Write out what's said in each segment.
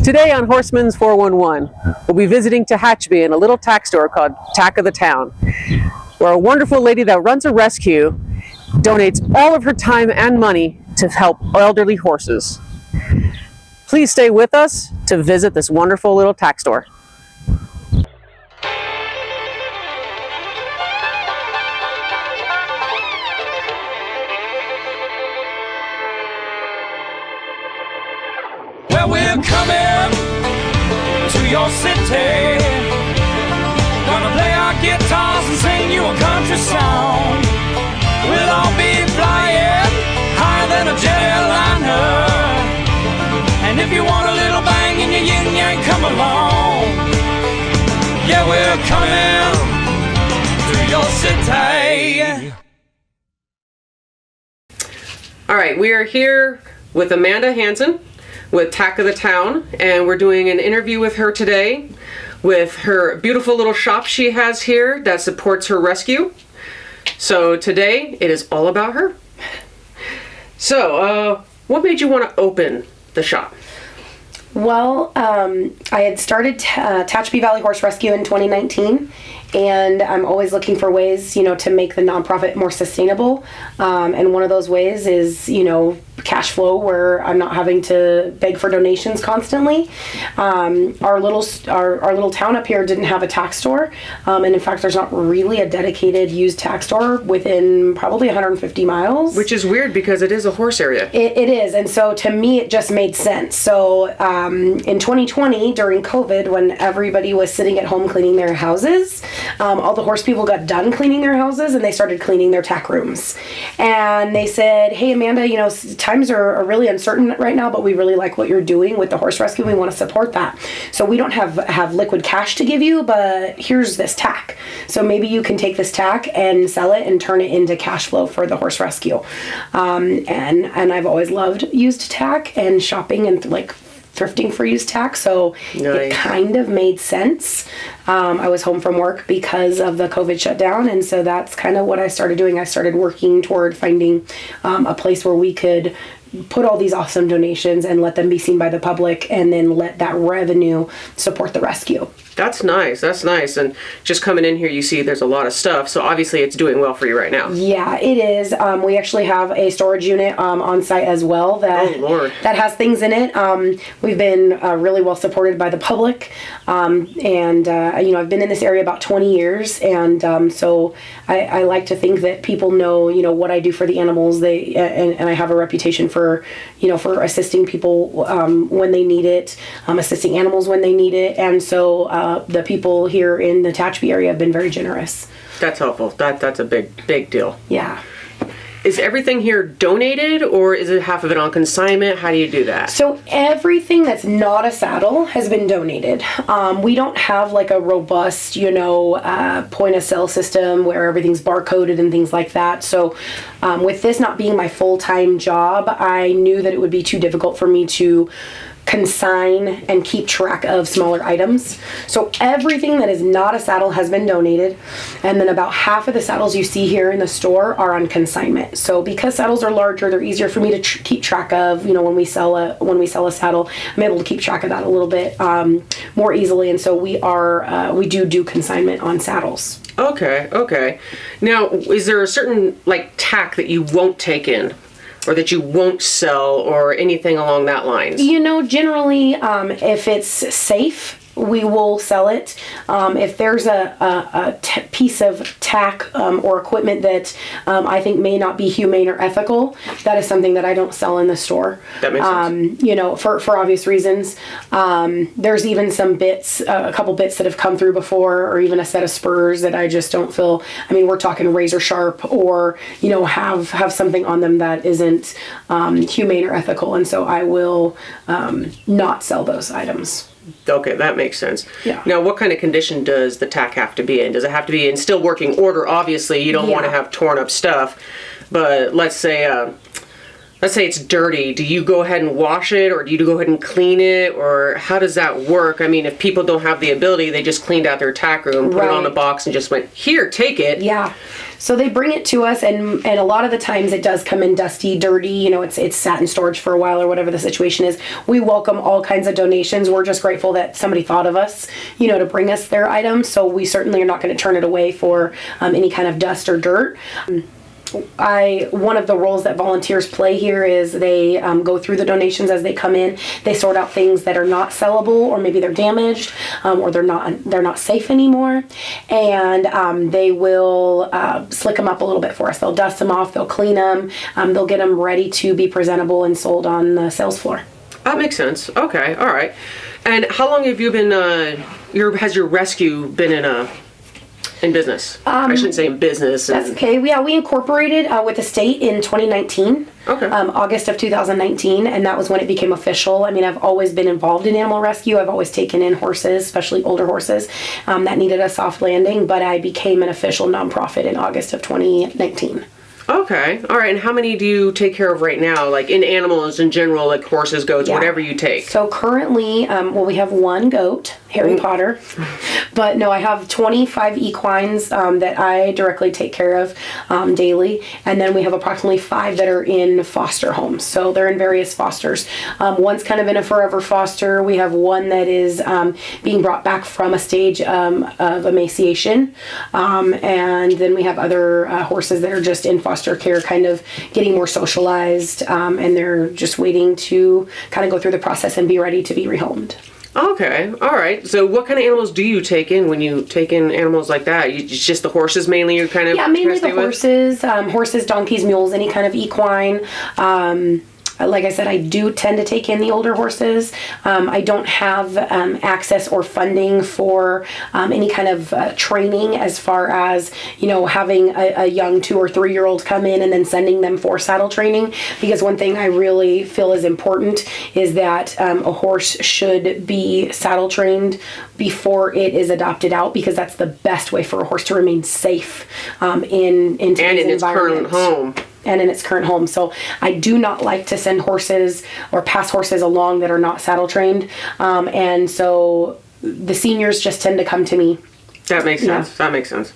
Today on Horsemen's 411, we'll be visiting Tehachapi in a little tack store called Tack of the Town, where a wonderful lady that runs a rescue donates all of her time and money to help elderly horses. Please stay with us to visit this wonderful little tack store. Well, we're coming to your city. Gonna play our guitars and sing you a country song. We'll all be flying higher than a jet airliner. And if you want a little bang in your yin yang, come along. Yeah, we're coming to your city. All right, we are here with Amanda Hansen with Tack of the Town, and we're doing an interview with her today with her beautiful little shop she has here that supports her rescue. So today it is all about her. So what made you want to open the shop? Well, I had started Tehachapi Valley Horse Rescue in 2019, and I'm always looking for ways, to make the nonprofit more sustainable. And one of those ways is, cash flow, where I'm not having to beg for donations constantly. Our little town up here didn't have a tack store, and in fact, there's not really a dedicated used tack store within probably 150 miles. Which is weird because it is a horse area. It is, and so to me, it just made sense. So in 2020, during COVID, when everybody was sitting at home cleaning their houses, all the horse people got done cleaning their houses, and they started cleaning their tack rooms. And they said, "Hey, Amanda, times are really uncertain right now, but we really like what you're doing with the horse rescue. We want to support that. So we don't have liquid cash to give you, but here's this tack. So maybe you can take this tack and sell it and turn it into cash flow for the horse rescue." And I've always loved used tack and shopping and thrifting for used tack, so Nice. It kind of made sense. I was home from work because of the COVID shutdown, and so that's kind of what I started doing. I started working toward finding a place where we could put all these awesome donations and let them be seen by the public, and then let that revenue support the rescue. That's nice. That's nice. And just coming in here, you see there's a lot of stuff. So obviously it's doing well for you right now. Yeah, it is. We actually have a storage unit on site as well that has things in it. We've been really well supported by the public. And I've been in this area about 20 years. And so I like to think that people know, what I do for the animals. And I have a reputation for assisting people when they need it, assisting animals when they need it. And so the people here in the Tehachapi area have been very generous. That's helpful. That's a big deal. Yeah. Is everything here donated, or is it half of it on consignment? How do you do that? So everything that's not a saddle has been donated. We don't have a robust, point of sale system where everything's barcoded and things like that. So with this not being my full-time job, I knew that it would be too difficult for me to consign and keep track of smaller items. So everything that is not a saddle has been donated, and then about half of the saddles you see here in the store are on consignment. So because saddles are larger, they're easier for me to keep track of. When we sell a saddle, I'm able to keep track of that a little bit more easily, and so we do consignment on saddles. Okay. Now, is there a certain tack that you won't take in, or that you won't sell, or anything along that lines? Generally, if it's safe, we will sell it. If there's a piece of tack or equipment that I think may not be humane or ethical, that is something that I don't sell in the store. That makes sense. For obvious reasons. There's even some bits, a couple bits that have come through before, or even a set of spurs that I just don't feel. We're talking razor sharp, or have something on them that isn't humane or ethical, and so I will not sell those items. Okay, that makes sense. Yeah. Now, what kind of condition does the tack have to be in? Does it have to be in still working order? Obviously, you don't want to have torn up stuff, but let's say let's say it's dirty, do you go ahead and wash it, or do you go ahead and clean it, or how does that work? I mean, if people don't have the ability, they just cleaned out their tack room, put it on a box, and just went, here, take it. Yeah. So they bring it to us, and a lot of the times it does come in dusty, dirty, you know, it's sat in storage for a while or whatever the situation is. We welcome all kinds of donations. We're just grateful that somebody thought of us, you know, to bring us their items. So we certainly are not going to turn it away for any kind of dust or dirt. One of the roles that volunteers play here is they go through the donations as they come in. They sort out things that are not sellable, or maybe they're damaged, or they're not safe anymore, and they will slick them up a little bit for us. They'll dust them off, they'll clean them, they'll get them ready to be presentable and sold on the sales floor. That makes sense. Okay, all right. And how long have you been? Has your rescue been in business? I shouldn't say in business. That's okay. Yeah, we incorporated with the state in 2019. Okay. August of 2019, and that was when it became official. I mean, I've always been involved in animal rescue. I've always taken in horses, especially older horses, that needed a soft landing, but I became an official nonprofit in August of 2019. Okay. All right. And how many do you take care of right now? Like in animals in general, like horses, goats, whatever you take? So currently, we have one goat, Harry Potter. But no, I have 25 equines that I directly take care of daily. And then we have approximately 5 that are in foster homes. So they're in various fosters. One's kind of in a forever foster. We have one that is being brought back from a stage of emaciation. And then we have other horses that are just in foster care, kind of getting more socialized, and they're just waiting to kind of go through the process and be ready to be rehomed. Okay, all right. So what kind of animals do you take in when you take in animals like that? It's just the horses mainly you're kind of... Yeah, mainly the horses, horses, donkeys, mules, any kind of equine. Like I said, I do tend to take in the older horses. I don't have access or funding for any kind of training as far as, you know, having a young 2 or 3 year old come in and then sending them for saddle training. Because one thing I really feel is important is that a horse should be saddle trained before it is adopted out, because that's the best way for a horse to remain safe in today's its current home. And in its current home. So I do not like to send horses or pass horses along that are not saddle trained. And so the seniors just tend to come to me. That makes sense. Yeah. That makes sense.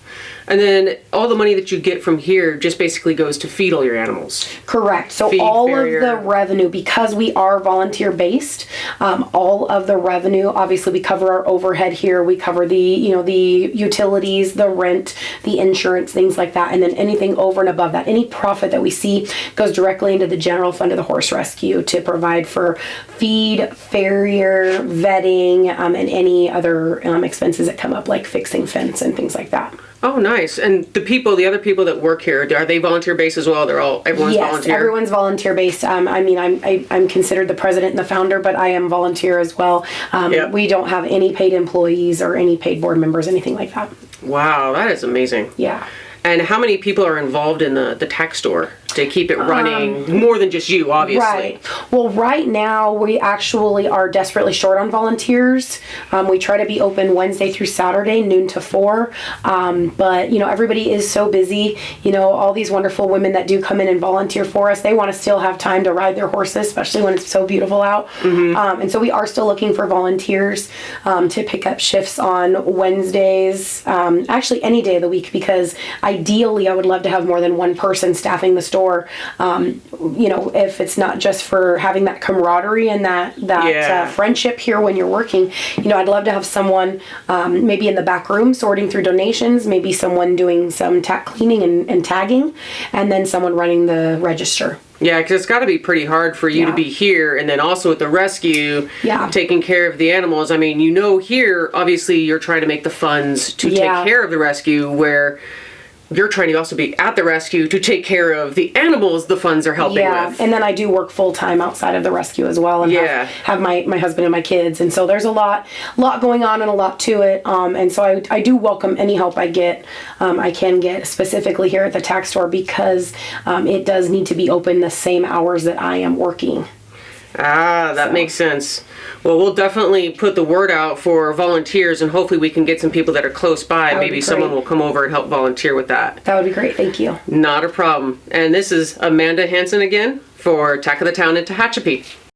And then all the money that you get from here just basically goes to feed all your animals. Correct. So feed, all farrier. of the revenue, because we are volunteer based, all of the revenue, obviously we cover our overhead here. We cover the utilities, the rent, the insurance, things like that. And then anything over and above that, any profit that we see goes directly into the general fund of the horse rescue to provide for feed, farrier, vetting, and any other expenses that come up, like fixing fence and things like that. Oh, nice. And the other people that work here, are they volunteer based as well? Everyone's volunteer? Yes, everyone's volunteer based. I mean, I'm considered the president and the founder, but I am volunteer as well. Yep. We don't have any paid employees or any paid board members, anything like that. Wow, that is amazing. Yeah. And how many people are involved in the tack store to keep it running? More than just you, obviously. Right. Well, right now we actually are desperately short on volunteers. We try to be open Wednesday through Saturday, noon to 4. But, you know, everybody is so busy. You know, all these wonderful women that do come in and volunteer for us, they want to still have time to ride their horses, especially when it's so beautiful out. Mm-hmm. And so we are still looking for volunteers to pick up shifts on Wednesdays, actually any day of the week, because ideally I would love to have more than one person staffing the store. You know, if it's not just for having that camaraderie and that friendship here when you're working, you know, I'd love to have someone maybe in the back room sorting through donations, maybe someone doing some tack cleaning and tagging, and then someone running the register. Yeah, because it's got to be pretty hard for you to be here and then also at the rescue, taking care of the animals. I mean, you know, here, obviously, you're trying to make the funds to take care of the rescue, where you're trying to also be at the rescue to take care of the animals the funds are helping with. And then I do work full time outside of the rescue as well, and have my husband and my kids, and so there's a lot going on and a lot to it. And so I do welcome any help I get. I can get specifically here at the tack store, because it does need to be open the same hours that I am working. That makes sense. Well, we'll definitely put the word out for volunteers, and hopefully we can get some people that are close by. Maybe someone will come over and help volunteer with that. That would be great. Thank you. Not a problem. And this is Amanda Hansen again for Tack of the Town in Tehachapi.